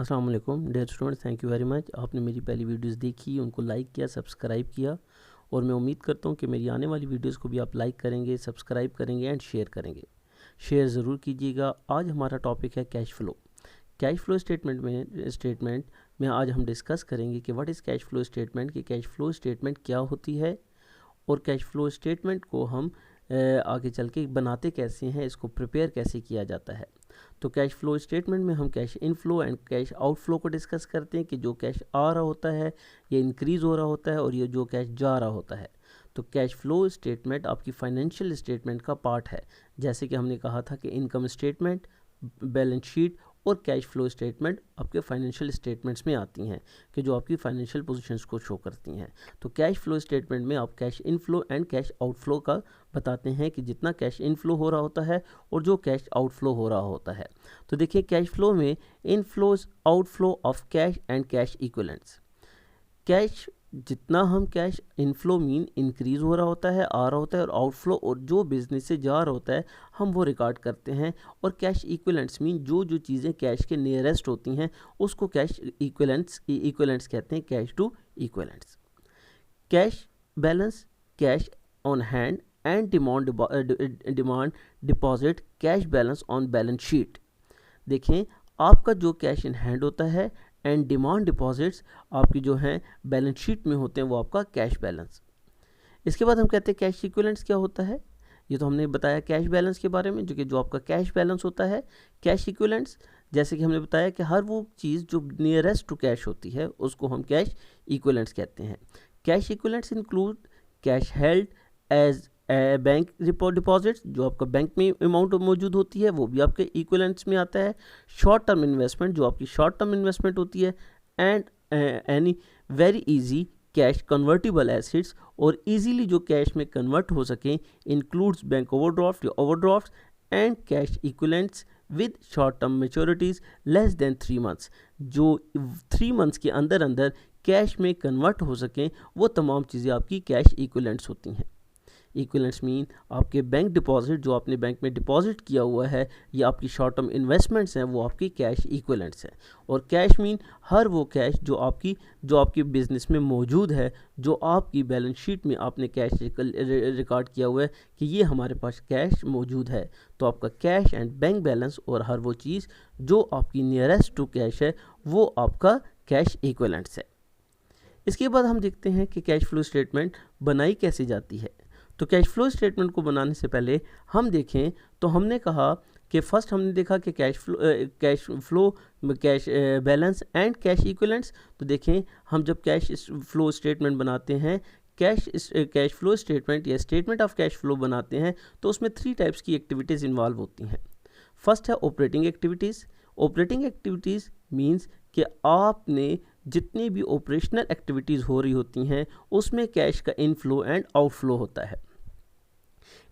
अस्सलाम वालेकुम dear students, thank you very much. आपने मेरी पहली वीडियोस देखी, उनको लाइक किया, सब्सक्राइब किया और मैं उम्मीद करता हूँ कि मेरी आने वाली वीडियोस को भी आप लाइक करेंगे, सब्सक्राइब करेंगे एंड शेयर करेंगे। शेयर ज़रूर कीजिएगा। आज हमारा टॉपिक है cash flow. Cash flow statement में आज हम डिस्कस करेंगे कि what is cash flow statement, कि कैश फ्लो स्टेटमेंट क्या होती है और कैश फ्लो स्टेटमेंट को हम आगे चल के बनाते कैसे हैं, इसको प्रिपेयर कैसे किया जाता है। तो कैश फ्लो स्टेटमेंट में हम cash inflow and cash outflow को डिस्कस करते हैं कि जो कैश आ रहा होता है ये इंक्रीज़ हो रहा होता है और ये जो कैश जा रहा होता है। तो कैश फ्लो स्टेटमेंट आपकी फाइनेंशियल स्टेटमेंट का पार्ट है। जैसे कि हमने कहा था कि इनकम स्टेटमेंट, बैलेंस शीट और कैश फ्लो स्टेटमेंट आपके फाइनेंशियल स्टेटमेंट्स में आती हैं कि जो आपकी फाइनेंशियल पोजीशंस को शो करती हैं। तो कैश फ्लो स्टेटमेंट में आप cash inflow and cash outflow का बताते हैं कि जितना कैश इनफ्लो हो रहा होता है और जो कैश आउटफ्लो हो रहा होता है। तो देखिए, कैश फ्लो में inflows, outflow of cash and cash equivalents. Cash, जितना हम कैश इनफ्लो मीन इंक्रीज़ हो रहा होता है, आ रहा होता है, और आउटफ्लो और जो बिजनेस से जा रहा होता है हम वो रिकॉर्ड करते हैं। और कैश इक्विवेलेंट्स मीन जो जो चीज़ें कैश के नियरेस्ट होती हैं उसको कैश इक्विवेलेंट्स कहते हैं, cash to equivalents. Cash balance, cash on hand and demand deposit cash balance on balance sheet. देखें, आपका जो कैश इन हैंड होता है एंड डिमांड डिपॉजिट्स आपकी जो हैं बैलेंस शीट में होते हैं, वो आपका कैश बैलेंस। इसके बाद हम कहते हैं कैश इक्विवेलेंट्स क्या होता है। ये तो हमने बताया कैश बैलेंस के बारे में, जो आपका कैश बैलेंस होता है। कैश इक्विवेलेंट्स, जैसे कि हमने बताया कि हर वो चीज़ जो नियरेस्ट टू कैश होती है उसको हम कैश इक्विवेलेंट्स कहते हैं। Cash equivalents include cash held as bank deposits, जो आपका बैंक में अमाउंट मौजूद होती है वो भी आपके इक्विवेलेंट्स में आता है। शॉर्ट टर्म इन्वेस्टमेंट, जो आपकी शॉर्ट टर्म इन्वेस्टमेंट होती है। And any very easy cash convertible assets, और इजीली जो कैश में कन्वर्ट हो सकें, इंक्लूड्स बैंक ओवरड्राफ्ट या overdraft and cash equivalents with short term maturities less than 3 months. जो 3 मंथ्स के अंदर अंदर कैश में कन्वर्ट हो सकें, वो तमाम चीज़ें आपकी कैश इक्विवेलेंट्स होती हैं। इक्विवेलेंट्स मीन आपके बैंक डिपॉजिट, जो आपने बैंक में डिपॉजिट किया हुआ है, या आपकी शॉर्ट टर्म इन्वेस्टमेंट्स हैं, वो आपकी कैश इक्विवेलेंट्स हैं। और कैश मीन हर वो कैश जो आपकी बिजनेस में मौजूद है, जो आपकी बैलेंस शीट में आपने कैश रिकॉर्ड किया हुआ है कि ये हमारे पास कैश मौजूद है। तो आपका कैश एंड बैंक बैलेंस और हर वो चीज़ जो आपकी नियरेस्ट टू कैश है वो आपका कैश इक्विवेलेंट्स है। इसके बाद हम देखते हैं कि कैश फ्लो स्टेटमेंट बनाई कैसे जाती है। तो कैश फ्लो स्टेटमेंट को बनाने से पहले हम देखें तो हमने कहा कि फर्स्ट हमने देखा कि cash balance and cash equivalents. तो देखें, हम जब कैश फ्लो स्टेटमेंट बनाते हैं, कैश फ्लो स्टेटमेंट या स्टेटमेंट ऑफ कैश फ्लो बनाते हैं, तो उसमें 3 टाइप्स की एक्टिविटीज़ इन्वॉल्व होती हैं। फर्स्ट है operating activities. Operating activities means कि आपने जितनी भी ऑपरेशनल एक्टिविटीज़ हो रही होती हैं उसमें कैश का इनफ्लो एंड आउटफ्लो होता है।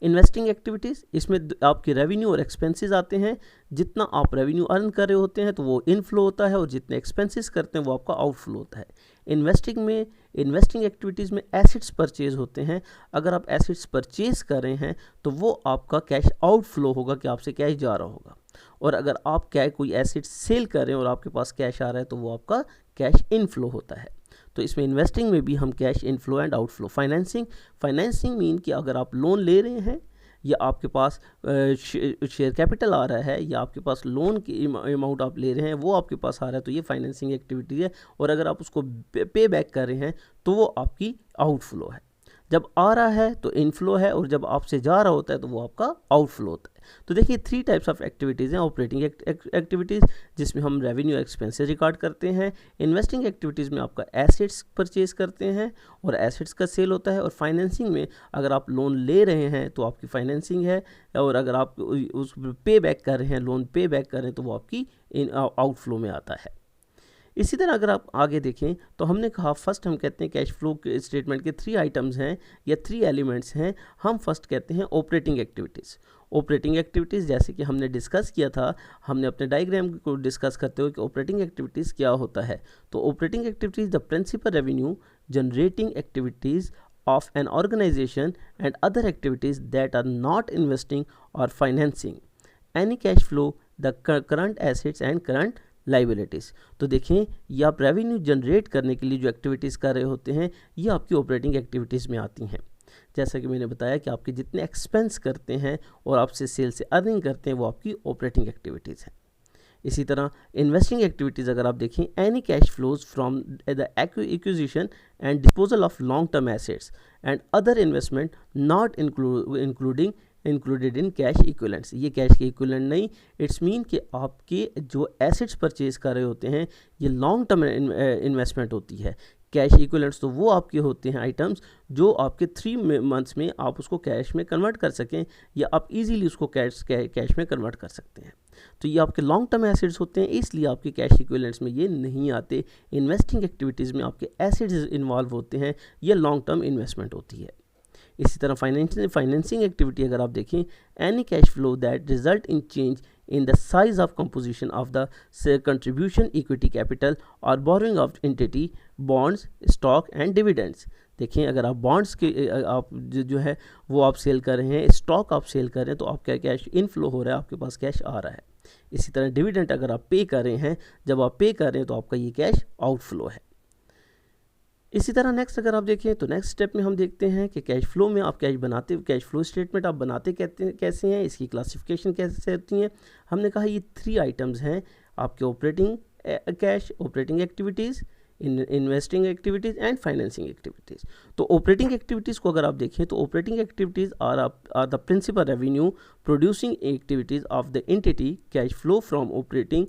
इन्वेस्टिंग एक्टिविटीज़, इसमें आपके रेवेन्यू और एक्सपेंसेस आते हैं। जितना आप रेवेन्यू अर्न कर रहे होते हैं तो वो इनफ्लो होता है, और जितने एक्सपेंसेस करते हैं वो आपका आउटफ्लो होता है। इन्वेस्टिंग एक्टिविटीज़ में एसेट्स परचेज होते हैं। अगर आप एसेट्स परचेज कर रहे हैं तो वो आपका कैश आउटफ्लो होगा कि आपसे कैश जा रहा होगा। और अगर आप कोई एसेट सेल कर रहे हैं और आपके पास कैश आ रहा है तो वो आपका कैश इनफ्लो होता है। तो इसमें इन्वेस्टिंग में भी हम cash inflow and outflow. Financing mean कि अगर आप लोन ले रहे हैं, या आपके पास शेयर कैपिटल आ रहा है, या आपके पास लोन की अमाउंट आप ले रहे हैं वो आपके पास आ रहा है, तो ये फाइनेंसिंग एक्टिविटी है। और अगर आप उसको पे बैक कर रहे हैं तो वो आपकी आउटफ्लो है। जब आ रहा है तो इनफ्लो है, और जब आपसे जा रहा होता है तो वो आपका आउटफ्लो होता है। तो देखिए, 3 टाइप्स ऑफ एक्टिविटीज़ हैं। ऑपरेटिंग एक्टिविटीज़, जिसमें हम रेवेन्यू एक्सपेंसेस रिकॉर्ड करते हैं। इन्वेस्टिंग एक्टिविटीज़ में आपका एसेट्स परचेज करते हैं और एसेट्स का सेल होता है। और फाइनेंसिंग में अगर आप लोन ले रहे हैं तो आपकी फाइनेंसिंग है, और अगर आप उस पे बैक कर रहे हैं, लोन पे बैक कर रहे हैं, तो वो आपकी आउटफ्लो में आता है। इसी तरह अगर आप आगे देखें तो हमने कहा, फर्स्ट हम कहते हैं कैश फ्लो स्टेटमेंट के 3 आइटम्स हैं या 3 एलिमेंट्स हैं। हम फर्स्ट कहते हैं ऑपरेटिंग एक्टिविटीज़। ऑपरेटिंग एक्टिविटीज़, जैसे कि हमने डिस्कस किया था, हमने अपने डायग्राम को डिस्कस करते हुए कि ऑपरेटिंग एक्टिविटीज़ क्या होता है। तो operating activities the principal revenue generating activities of an organization and other activities that are not investing or financing any cash flow, the current assets and current liabilities. तो देखें, ये आप रेवेन्यू जनरेट करने के लिए जो एक्टिविटीज़ कर रहे होते हैं ये आपकी ऑपरेटिंग एक्टिविटीज़ में आती हैं। जैसा कि मैंने बताया कि आपके जितने एक्सपेंस करते हैं और आपसे सेल से अर्निंग करते हैं वो आपकी ऑपरेटिंग एक्टिविटीज़ हैं। इसी तरह इन्वेस्टिंग एक्टिविटीज़ अगर आप देखें, any cash flows from the acquisition and disposal of long term assets and other investment not included in cash equivalents. ये कैश के इक्विवेलेंट नहीं, इट्स मीन कि आपके जो एसेट्स परचेज कर रहे होते हैं ये लॉन्ग टर्म इन्वेस्टमेंट होती है। कैश इक्विवेलेंट्स तो वो आपके होते हैं आइटम्स जो आपके 3 मंथ्स में आप उसको कैश में कन्वर्ट कर सकें या आप इजीली उसको कैश में कन्वर्ट कर सकते हैं। तो ये आपके लॉन्ग टर्म एसेट्स होते हैं, इसलिए आपके कैश इक्विवेलेंट्स में ये नहीं आते। इन्वेस्टिंग एक्टिविटीज़ में आपके एसेट्स इन्वॉल्व होते हैं, ये लॉन्ग टर्म इन्वेस्टमेंट होती है। इसी तरह फाइनेंसिंग एक्टिविटी अगर आप देखें, any cash flow that result in change in the size of composition of the contribution equity capital or borrowing of entity, bonds, stock and dividends। देखें, अगर आप बॉन्ड्स के आप जो है वो आप सेल कर रहे हैं, स्टॉक आप सेल कर रहे हैं, तो आपका कैश इनफ्लो हो रहा है, आपके पास कैश आ रहा है। इसी तरह डिविडेंड अगर आप पे कर रहे हैं, जब आप पे कर रहे हैं तो आपका ये कैश आउटफ्लो है। इसी तरह नेक्स्ट अगर आप देखें तो नेक्स्ट स्टेप में हम देखते हैं कि कैश फ्लो में आप कैश फ्लो स्टेटमेंट आप बनाते कैसे हैं, इसकी क्लासिफिकेशन कैसे होती हैं। हमने कहा ये 3 आइटम्स हैं आपके operating cash, operating activities, investing activities and financing activities. तो ऑपरेटिंग एक्टिविटीज़ को अगर आप देखें तो operating activities are the principal revenue producing activities of the entity. Cash flow from operating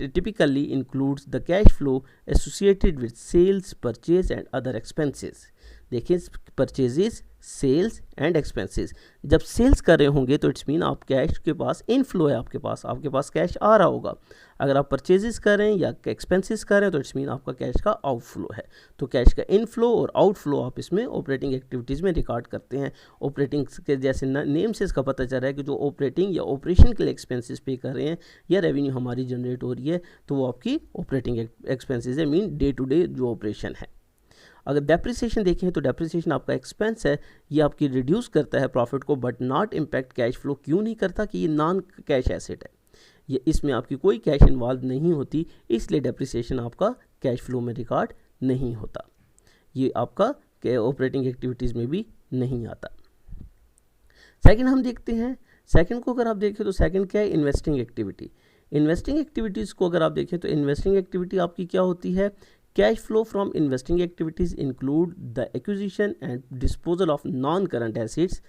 typically includes the cash flow associated with sales, purchase and other expenses। देखिए, purchases, sales and expenses, जब sales कर रहे होंगे तो it's mean आप cash के पास inflow है, आपके पास कैश आ रहा होगा। अगर आप परचेजेस कर रहे हैं या एक्सपेंसेस कर रहे हैं तो इट्स मीन आपका कैश का आउटफ्लो है। तो कैश का इनफ्लो और आउटफ्लो आप इसमें ऑपरेटिंग एक्टिविटीज़ में रिकॉर्ड करते हैं। ऑपरेटिंग के जैसे नेम से इसका पता चल रहा है कि जो ऑपरेटिंग या ऑपरेशन के लिए एक्सपेंसेस पे कर रहे हैं या रेवेन्यू हमारी जनरेट हो रही है तो वो आपकी ऑपरेटिंग एक्सपेंसेस है, मीन डे टू डे जो ऑपरेशन है। अगर डेप्रिसिएशन देखें तो डेप्रिसिएशन आपका एक्सपेंस है, ये आपकी रिड्यूस करता है प्रॉफिट को but not impact cash flow. क्यों नहीं करता? कि ये नॉन कैश एसेट है, ये इसमें आपकी कोई कैश इन्वॉल्व नहीं होती, इसलिए डेप्रिसिएशन आपका कैश फ्लो में रिकॉर्ड नहीं होता, ये आपका ऑपरेटिंग एक्टिविटीज़ में भी नहीं आता। सेकंड हम देखते हैं, सेकंड को अगर आप देखें तो सेकंड क्या है? Investing activity. इन्वेस्टिंग एक्टिविटीज़ को अगर आप देखें तो इन्वेस्टिंग एक्टिविटी आपकी क्या होती है? Cash flow from investing activities include the acquisition and disposal of non current assets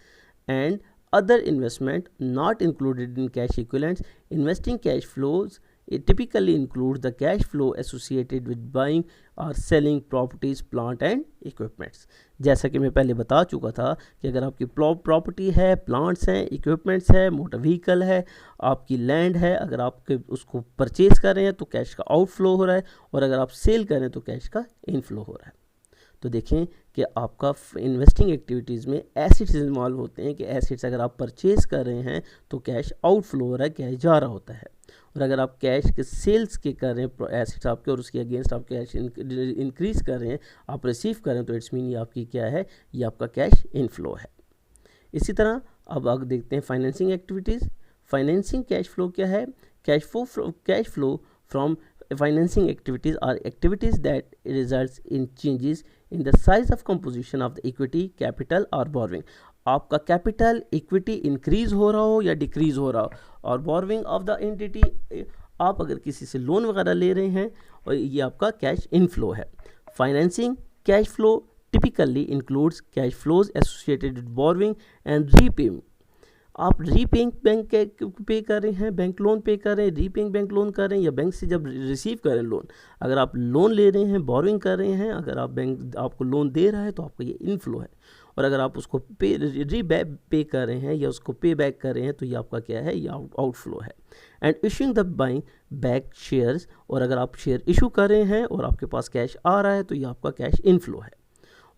and other investment not included in cash equivalents। Investing cash flows it typically includes the cash flow associated with buying or selling properties, plant and equipments। जैसा कि मैं पहले बता चुका था कि अगर आपकी प्रॉपर्टी है, प्लांट्स हैं, इक्विपमेंट्स है, मोटर व्हीकल है, आपकी लैंड है, अगर आप उसको परचेज कर रहे हैं तो कैश का आउटफ्लो हो रहा है, और अगर आप सेल कर रहे हैं तो कैश का इनफ्लो हो रहा है। तो देखें कि आपका इन्वेस्टिंग एक्टिविटीज़ में एसेट्स इन्वॉल्व होते हैं कि एसेट्स अगर आप परचेज कर रहे हैं तो कैश आउटफ्लो हो रहा है, कैश जा रहा होता है, और अगर आप कैश के सेल्स के कर रहे हैं एसेट्स आपके और उसके अगेंस्ट आप कैश इंक्रीज़ कर रहे हैं, आप रिसीव कर रहे हैं, तो इट्स मीन ये आपकी क्या है? ये आपका कैश इनफ्लो है। इसी तरह अब आगे देखते हैं financing activities. Financing cash flow क्या है? Cash flow from financing activities are activities that results in changes in the size of composition of the equity, capital or borrowing। आपका कैपिटल इक्विटी इंक्रीज हो रहा हो या डिक्रीज हो रहा हो, और बोरोइंग ऑफ द एंटिटी, आप अगर किसी से लोन वगैरह ले रहे हैं, और ये आपका कैश इनफ्लो है। Financing cash flow typically includes cash flows associated with borrowing and repaying. आप रीपेइंग बैंक पे कर रहे हैं, बैंक लोन पे कर रहे हैं, रीपेइंग बैंक लोन कर रहे हैं, या बैंक से जब रिसीव कर रहे हैं लोन, अगर आप लोन ले रहे हैं, बोरोइंग कर रहे हैं, अगर आप बैंक आपको लोन दे रहा है तो आपका ये इनफ्लो है, और अगर आप उसको पे कर रहे हैं या उसको पे बैक कर रहे हैं तो ये आपका क्या है? ये आउटफ्लो है। And issuing the buying back shares, और अगर आप शेयर इशू कर रहे हैं और आपके पास कैश आ रहा है तो ये आपका कैश इनफ्लो है।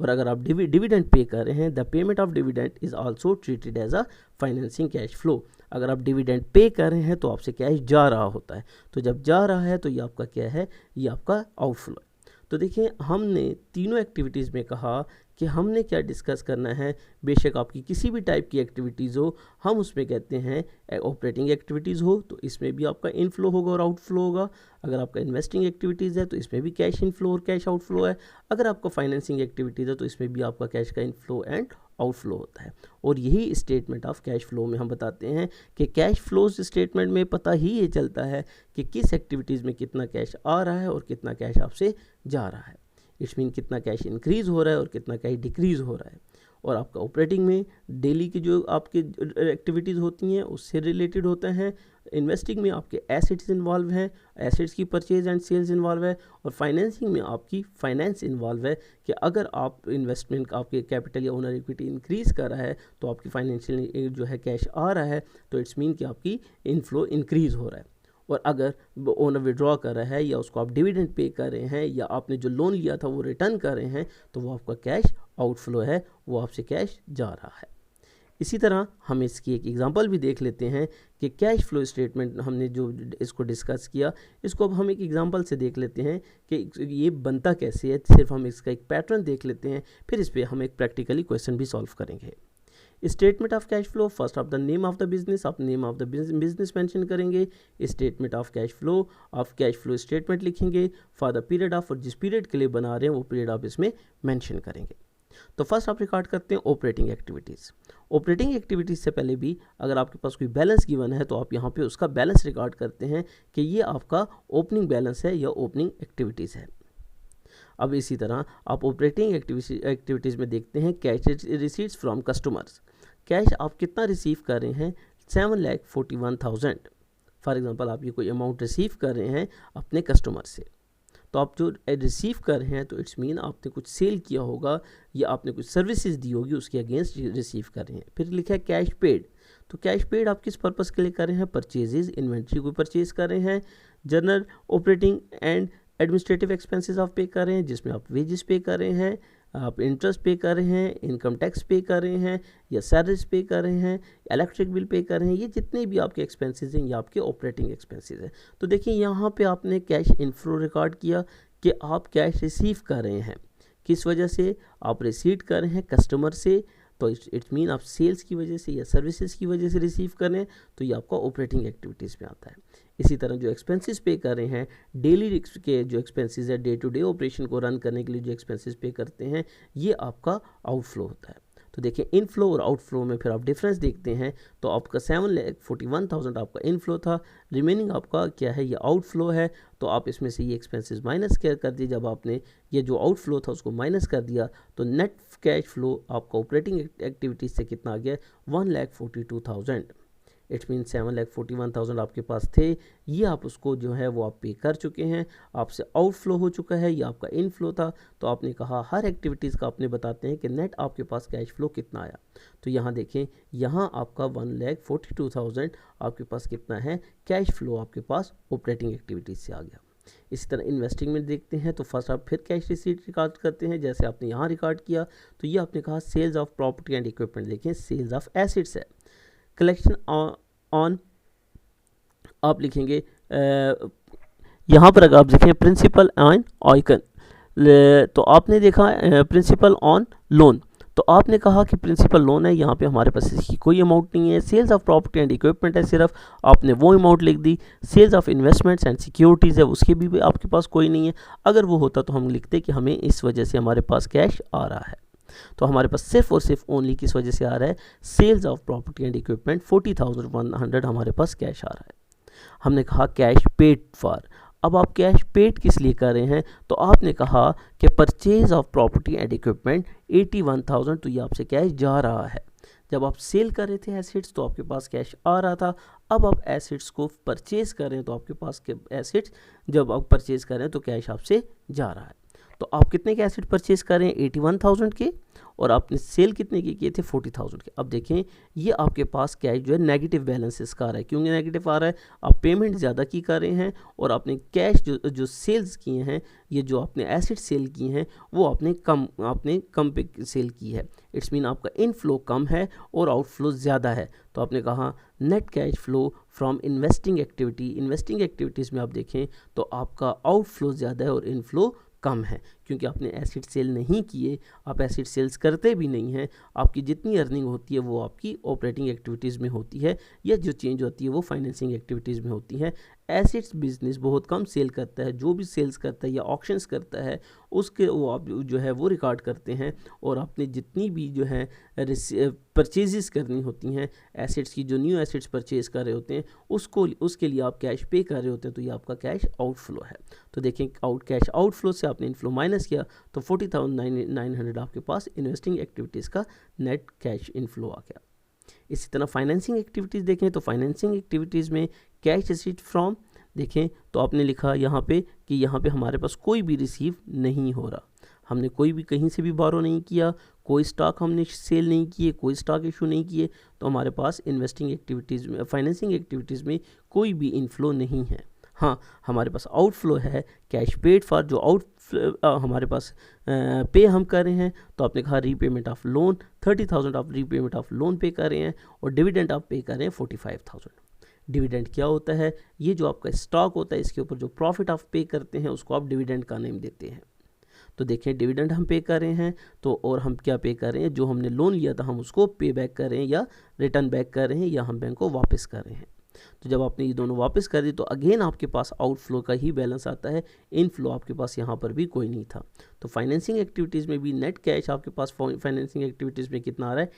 और अगर आप डिविडेंड पे कर रहे हैं, the payment of dividend is also treated as a financing cash flow. अगर आप डिविडेंड पे कर रहे हैं तो आपसे कैश जा रहा होता है, तो जब जा रहा है तो ये आपका क्या है? ये आपका आउटफ्लो है। तो देखिए, हमने तीनों एक्टिविटीज़ में कहा कि हमने क्या डिस्कस करना है। बेशक आपकी किसी भी टाइप की एक्टिविटीज़ हो, हम उसमें कहते हैं ऑपरेटिंग एक्टिविटीज़ हो तो इसमें भी आपका इनफ्लो होगा और आउटफ्लो होगा। अगर आपका इन्वेस्टिंग एक्टिविटीज़ है तो इसमें भी कैश इनफ्लो और कैश आउटफ्लो है। अगर आपका फाइनेंसिंग एक्टिविटीज़ है तो इसमें भी आपका कैश का इनफ्लो एंड आउटफ्लो होता है। और यही स्टेटमेंट ऑफ कैश फ्लो में हम बताते हैं कि कैश फ्लोज स्टेटमेंट में पता ही ये चलता है कि किस एक्टिविटीज़ में कितना कैश आ रहा है और कितना कैश आपसे जा रहा है। इट्स मीन कितना कैश इंक्रीज़ हो रहा है और कितना कैश डिक्रीज़ हो रहा है। और आपका ऑपरेटिंग में डेली की जो आपकी एक्टिविटीज़ होती हैं उससे रिलेटेड होता है। इन्वेस्टिंग में आपके एसेट्स इन्वॉल्व हैं, एसेट्स की परचेज एंड सेल्स इन्वॉल्व है। और फाइनेंसिंग में आपकी फाइनेंस इन्वॉल्व है कि अगर आप इन्वेस्टमेंट आपके कैपिटल या ओनर इक्विटी इंक्रीज़ कर रहा है तो आपकी फाइनेंशियल जो है कैश आ रहा है, तो इट्स मीन कि आपकी इनफ्लो इंक्रीज़ हो रहा है। और अगर ओनर विड्रॉ कर रहा है या उसको आप डिविडेंड पे कर रहे हैं या आपने जो लोन लिया था वो रिटर्न कर रहे हैं, तो वो आपका कैश आउटफ्लो है, वो आपसे कैश जा रहा है। इसी तरह हम इसकी एक एग्जांपल भी देख लेते हैं कि कैश फ्लो स्टेटमेंट हमने जो इसको डिस्कस किया, इसको अब हम एक एग्जांपल से देख लेते हैं कि ये बनता कैसे है। सिर्फ हम इसका एक पैटर्न देख लेते हैं, फिर इस पर हम एक प्रैक्टिकली क्वेश्चन भी सॉल्व करेंगे। Statement of cash flow, first of the name of the business, आप name of the business mention करेंगे। Statement of cash flow statement लिखेंगे फॉर द पीरियड ऑफ, और जिस पीरियड के लिए बना रहे हैं वो पीरियड आप इसमें मेंशन करेंगे। तो फर्स्ट आप रिकॉर्ड करते हैं ऑपरेटिंग एक्टिविटीज़। ऑपरेटिंग एक्टिविटीज़ से पहले भी अगर आपके पास कोई बैलेंस गिवन है तो आप यहाँ पे उसका बैलेंस रिकॉर्ड करते हैं कि ये आपका ओपनिंग बैलेंस है या ओपनिंग एक्टिविटीज़ है। अब इसी तरह आप ऑपरेटिंग एक्टिविटीज़ में देखते हैं cash receipts from customers. Cash आप कितना रिसीव कर रहे हैं, 7,41,000। फॉर एग्जांपल आप ये कोई अमाउंट रिसीव कर रहे हैं अपने कस्टमर से, तो आप जो रिसीव कर रहे हैं तो इट्स मीन आपने कुछ सेल किया होगा या आपने कुछ सर्विसेज दी होगी, उसके अगेंस्ट रिसीव कर रहे हैं। फिर लिखा है कैश पेड, तो कैश पेड आप किस पर्पज़ के लिए कर रहे हैं, परचेजेज, इन्वेंट्री को परचेज कर रहे हैं। General operating and administrative expenses आप पे कर रहे हैं, जिसमें आप वेजेस पे कर रहे हैं, आप इंटरेस्ट पे कर रहे हैं, इनकम टैक्स पे कर रहे हैं, या सैलरीज पे कर रहे हैं, इलेक्ट्रिक बिल पे कर रहे हैं। ये जितने भी आपके एक्सपेंसेस हैं ये आपके ऑपरेटिंग एक्सपेंसेस हैं। तो देखिए यहाँ पे आपने कैश इनफ्लो रिकॉर्ड किया कि आप कैश रिसीव कर रहे हैं, किस वजह से आप रिसीव कर रहे हैं कस्टमर से, तो इट्स मीन आप सेल्स की वजह से या सर्विसेज की वजह से रिसीव कर रहे हैं, तो ये आपका ऑपरेटिंग एक्टिविटीज़ में आता है। इसी तरह जो एक्सपेंसेस पे कर रहे हैं, डेली के जो एक्सपेंसेस है, डे टू डे ऑपरेशन को रन करने के लिए जो एक्सपेंसेस पे करते हैं, ये आपका आउटफ्लो होता है। तो देखिए इनफ्लो और आउटफ्लो में फिर आप डिफरेंस देखते हैं, तो आपका 7,41,000 आपका इनफ्लो था, रिमेनिंग आपका क्या है, ये आउटफ्लो है। तो आप इसमें से ये एक्सपेंसेस माइनस कर दिए। जब आपने ये जो आउटफ्लो था उसको माइनस कर दिया तो नेट कैश फ्लो आपका ऑपरेटिंग एक्टिविटीज़ से कितना आ गया, 1,42,000। इट्स मीन 7,41,000 आपके पास थे, ये आप उसको जो है वो आप पे कर चुके हैं, आपसे आउटफ्लो हो चुका है, ये आपका इनफ्लो था। तो आपने कहा हर एक्टिविटीज़ का आपने बताते हैं कि नेट आपके पास कैश फ्लो कितना आया। तो यहाँ देखें, यहाँ आपका 1,42,000 आपके पास कितना है, कैश फ्लो आपके पास ऑपरेटिंग एक्टिविटीज़ से आ गया। इसी तरह इन्वेस्टिंग में देखते हैं, तो फर्स्ट आप फिर कैश रिसीट रिकॉर्ड करते हैं, जैसे आपने यहाँ रिकॉर्ड किया। तो ये आपने कहा sales of property and equipment, देखें सेल्स ऑफ एसेट्स है। कलेक्शन ऑन आप लिखेंगे, यहाँ पर अगर आप देखें प्रिंसिपल ऑन ऑइकन, तो आपने देखा प्रिंसिपल ऑन लोन, तो आपने कहा कि प्रिंसिपल लोन है, यहाँ पे हमारे पास इसकी कोई अमाउंट नहीं है। Sales of property and equipment है, सिर्फ आपने वो अमाउंट लिख दी। Sales of investments and securities है, उसके भी आपके पास कोई नहीं है। अगर वो होता तो हम लिखते कि हमें इस वजह से हमारे पास कैश आ रहा है। तो हमारे पास सिर्फ और सिर्फ ओनली किस वजह से आ रहा है, sales of property and equipment 40,100 हमारे पास कैश आ रहा है। हमने कहा कैश पेड फॉर, अब आप कैश पेड किस लिए कर रहे हैं, तो आपने कहा कि purchase of property and equipment 81,000, तो ये आपसे कैश जा रहा है। जब आप सेल कर रहे थे एसेट्स तो आपके पास कैश आ रहा था, अब आप एसेट्स को परचेज कर रहे हैं तो आपके पास एसेट्स जब आप परचेज कर रहे हैं तो कैश आपसे जा रहा है। तो आप कितने के एसेट परचेज कर रहे हैं, 81,000 के, और आपने सेल कितने के किए थे, 40,000 के। अब देखें ये आपके पास कैश जो है नेगेटिव बैलेंसेस का आ रहा है। क्यों नेगेटिव आ रहा है, आप पेमेंट ज़्यादा की कर रहे हैं और आपने कैश जो सेल्स किए हैं, ये जो आपने एसेट सेल किए हैं वो आपने कम पे सेल की है। इट्स मीन आपका इनफ्लो कम है और आउटफ्लो ज़्यादा है। तो आपने कहा net cash flow from investing activities में आप देखें तो आपका आउटफ्लो ज़्यादा है और इनफ्लो कम है, क्योंकि आपने एसेट सेल नहीं किए, आप एसेट सेल्स करते भी नहीं हैं। आपकी जितनी अर्निंग होती है वो आपकी ऑपरेटिंग एक्टिविटीज़ में होती है, या जो चेंज होती है वो फाइनेंसिंग एक्टिविटीज़ में होती है। एसेट्स बिजनेस बहुत कम सेल करता है, जो भी सेल्स करता है या ऑक्शंस करता है उसके वो आप जो है वो रिकॉर्ड करते हैं, और आपने जितनी भी जो है परचेजेस करनी होती हैं, एसेट्स की जो न्यू एसेट्स परचेज कर रहे होते हैं उसके लिए आप कैश पे कर रहे होते हैं, तो ये आपका कैश आउटफ्लो है। तो देखें कैश आउटफ्लो से आपने इनफ्लो माइनस किया तो 40,900 आपके पास इन्वेस्टिंग एक्टिविटीज़ का नेट कैश इनफ्लो आ गया। इसी तरह फाइनेंसिंग एक्टिविटीज़ देखें तो फाइनेंसिंग एक्टिविटीज़ में कैश रिसीट फ्रॉम देखें तो आपने लिखा यहाँ पे कि यहाँ पे हमारे पास कोई भी रिसीव नहीं हो रहा, हमने कोई भी कहीं से भी बोरो नहीं किया, कोई स्टॉक हमने सेल नहीं किए, कोई स्टॉक इशू नहीं किए, तो हमारे पास इन्वेस्टिंग एक्टिविटीज़ में फाइनेंसिंग एक्टिविटीज़ में कोई भी इनफ्लो नहीं है। हाँ, हमारे पास आउटफ्लो है कैश पेड फॉर, जो हमारे पास पे हम कर रहे हैं, तो आपने कहा रीपेमेंट ऑफ लोन 30,000 आप रीपेमेंट ऑफ लोन पे कर रहे हैं, और डिविडेंड आप पे कर रहे हैं 45,000। डिविडेंड क्या होता है? ये जो आपका स्टॉक होता है इसके ऊपर जो प्रॉफिट आप पे करते हैं उसको आप डिविडेंड का नेम देते हैं। तो देखें डिविडेंड हम पे कर रहे हैं, तो और हम क्या पे कर रहे हैं, जो हमने लोन लिया था हम उसको पे बैक कर रहे हैं, या रिटर्न बैक कर रहे हैं, या हम बैंक को वापस कर रहे हैं। तो जब आपने ये दोनों वापस कर दी तो अगेन आपके पास आउटफ्लो का ही बैलेंस आता है, इनफ्लो आपके पास यहाँ पर भी कोई नहीं था। तो फाइनेंसिंग एक्टिविटीज़ में भी नेट कैश आपके पास फाइनेंसिंग एक्टिविटीज़ में कितना आ रहा है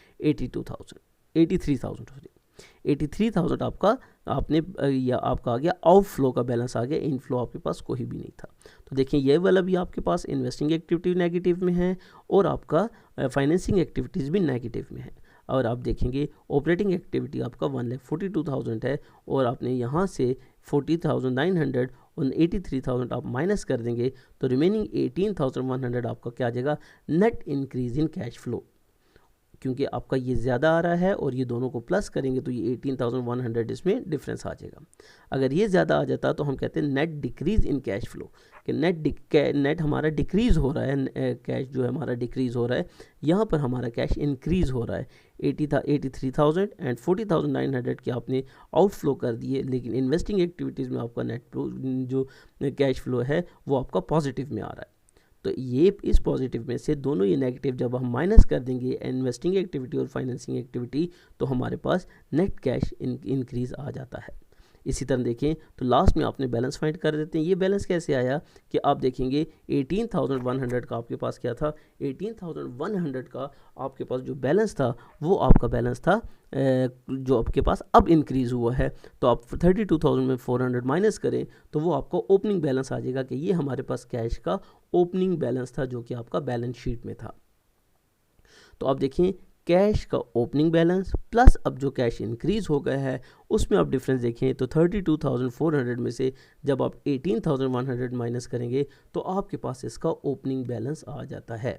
83,000 आपका आपने या आपका आ गया आउटफ्लो का बैलेंस आ गया, इनफ्लो आपके पास कोई भी नहीं था। तो देखिए ये वाला भी आपके पास इन्वेस्टिंग एक्टिविटी नेगेटिव में है, और आपका फाइनेंसिंग एक्टिविटीज़ भी नेगेटिव में है। और आप देखेंगे ऑपरेटिंग एक्टिविटी आपका 1,42,000 है, और आपने यहाँ से 40,900 और 83,000 आप माइनस कर देंगे तो रिमेनिंग 18,100 आपका क्या आ जाएगा, net increase in cash flow. क्योंकि आपका ये ज़्यादा आ रहा है और ये दोनों को प्लस करेंगे तो ये 18,100 इसमें डिफरेंस आ जाएगा। अगर ये ज़्यादा आ जाता तो हम कहते हैं net decrease in cash flow, कि नेट हमारा डिक्रीज़ हो रहा है, कैश जो है हमारा डिक्रीज़ हो रहा है। यहाँ पर हमारा कैश इंक्रीज़ हो रहा है, 83,000 एंड 40,900 के आपने आउटफ्लो कर दिए, लेकिन इन्वेस्टिंग एक्टिविटीज़ में आपका नेट जो कैश फ्लो है वो आपका पॉजिटिव में आ रहा है। तो ये इस पॉजिटिव में से दोनों ये नेगेटिव जब हम माइनस कर देंगे इन्वेस्टिंग एक्टिविटी और फाइनेंसिंग एक्टिविटी, तो हमारे पास नेट कैश इंक्रीज़ आ जाता है। इसी तरह देखें तो लास्ट में आपने बैलेंस फाइंड कर देते हैं। ये बैलेंस कैसे आया कि आप देखेंगे 18,100 का आपके पास क्या था, 18,100 का आपके पास जो बैलेंस था वो आपका बैलेंस था जो आपके पास अब इंक्रीज़ हुआ है। तो आप 32,400 माइनस करें तो वो आपको ओपनिंग बैलेंस आ जाएगा कि ये हमारे पास कैश का ओपनिंग बैलेंस था जो कि आपका बैलेंस शीट में था। तो आप देखें कैश का ओपनिंग बैलेंस प्लस अब जो कैश इंक्रीज़ हो गया है उसमें आप डिफरेंस देखें तो 32,400 में से जब आप 18,100 माइनस करेंगे तो आपके पास इसका ओपनिंग बैलेंस आ जाता है।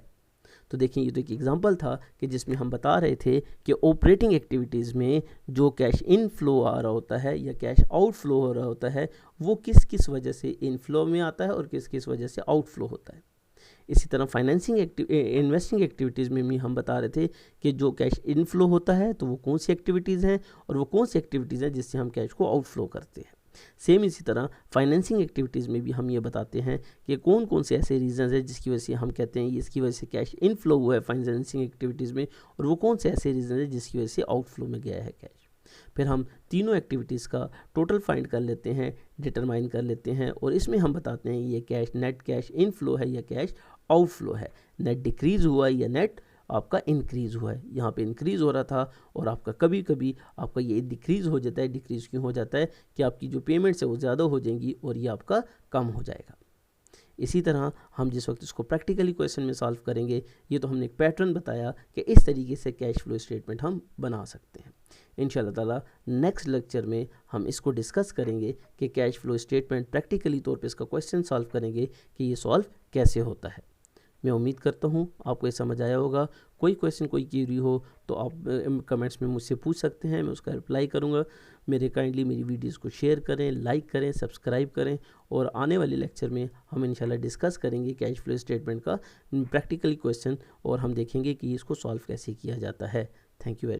तो देखिए ये तो एक एग्जांपल था कि जिसमें हम बता रहे थे कि ऑपरेटिंग एक्टिविटीज़ में जो कैश इनफ्लो आ रहा होता है या कैश आउटफ्लो हो रहा होता है वो किस किस वजह से इनफ्लो में आता है और किस किस वजह से आउटफ्लो होता है। इसी तरह फाइनेंसिंग इन्वेस्टिंग एक्टिविटीज़ में भी हम बता रहे थे कि जो कैश इनफ्लो होता है तो वो कौन सी एक्टिविटीज़ हैं और वो कौन सी एक्टिविटीज़ हैं जिससे हम कैश को आउटफ्लो करते हैं। सेम इसी तरह फाइनेंसिंग एक्टिविटीज़ में भी हम ये बताते हैं कि कौन कौन से ऐसे रीज़न्स हैं जिसकी वजह से हम कहते हैं इसकी वजह से कैश इनफ्लो हुआ है फाइनेंसिंग एक्टिविटीज़ में, और वो कौन से ऐसे रीज़न हैं जिसकी वजह से आउटफ्लो में गया है कैश। फिर हम तीनों एक्टिविटीज़ का टोटल फाइंड कर लेते हैं, डिटरमाइन कर लेते हैं, और इसमें हम बताते हैं ये कैश नेट कैश इनफ्लो है या कैश आउटफ्लो है, नेट डिक्रीज़ हुआ है या नेट आपका इंक्रीज़ हुआ है। यहाँ पे इंक्रीज़ हो रहा था और आपका कभी कभी आपका ये डिक्रीज़ हो जाता है। डिक्रीज़ क्यों हो जाता है कि आपकी जो पेमेंट्स है वो ज़्यादा हो जाएंगी और ये आपका कम हो जाएगा। इसी तरह हम जिस वक्त इसको प्रैक्टिकली क्वेश्चन में सॉल्व करेंगे, ये तो हमने एक पैटर्न बताया कि इस तरीके से कैश फ्लो स्टेटमेंट हम बना सकते हैं। इंशाल्लाह ताला नेक्स्ट लेक्चर में हम इसको डिस्कस करेंगे कि कैश फ्लो स्टेटमेंट प्रैक्टिकली तौर पे इसका क्वेश्चन सॉल्व करेंगे कि ये सॉल्व कैसे होता है। मैं उम्मीद करता हूँ आपको ये समझ आया होगा। कोई क्वेश्चन कोई क्वेरी हो तो आप कमेंट्स में मुझसे पूछ सकते हैं, मैं उसका रिप्लाई करूँगा। मेरी वीडियोज़ को शेयर करें, लाइक करें, सब्सक्राइब करें, और आने वाले लेक्चर में हम इंशाल्लाह डिस्कस करेंगे कैश फ्लो स्टेटमेंट का प्रैक्टिकली क्वेश्चन, और हम देखेंगे कि इसको सॉल्व कैसे किया जाता है। Thank you very